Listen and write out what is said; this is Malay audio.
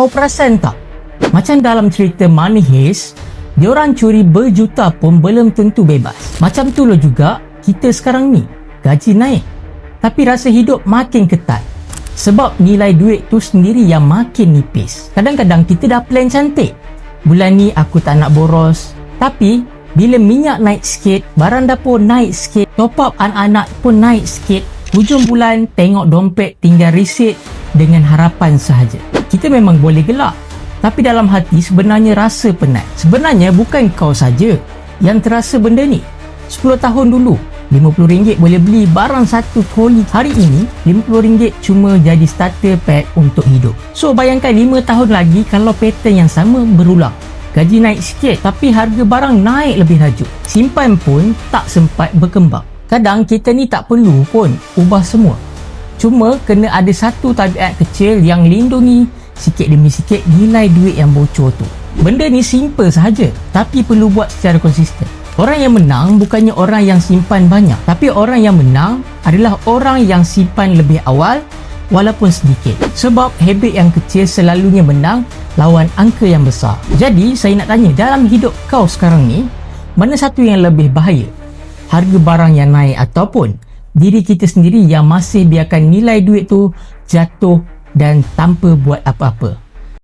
Kau perasan tak? Macam dalam cerita Money Heist, diorang curi berjuta pun belum tentu bebas. Macam tu lo juga kita sekarang ni. Gaji naik, tapi rasa hidup makin ketat. Sebab nilai duit tu sendiri yang makin nipis. Kadang-kadang kita dah plan cantik, bulan ni aku tak nak boros. Tapi bila minyak naik sikit, barang dapur naik sikit, top up anak-anak pun naik sikit, hujung bulan tengok dompet tinggal resit dengan harapan sahaja. Kita memang boleh gelak, tapi dalam hati sebenarnya rasa penat. Sebenarnya bukan kau saja yang terasa benda ni. 10 tahun dulu, RM50 boleh beli barang satu troli. Hari ini, RM50 cuma jadi starter pack untuk hidup. So, bayangkan 5 tahun lagi kalau pattern yang sama berulang. Gaji naik sikit, tapi harga barang naik lebih laju. Simpan pun tak sempat berkembang. Kadang kita ni tak perlu pun ubah semua. Cuma kena ada satu tabiat kecil yang lindungi sikit demi sikit nilai duit yang bocor tu. Benda ni simple sahaja, tapi perlu buat secara konsisten. Orang yang menang bukannya orang yang simpan banyak, tapi orang yang menang adalah orang yang simpan lebih awal walaupun sedikit. Sebab habit yang kecil selalunya menang lawan angka yang besar. Jadi saya nak tanya, dalam hidup kau sekarang ni, mana satu yang lebih bahaya? Harga barang yang naik ataupun diri kita sendiri yang masih biarkan nilai duit tu jatuh dan tanpa buat apa-apa?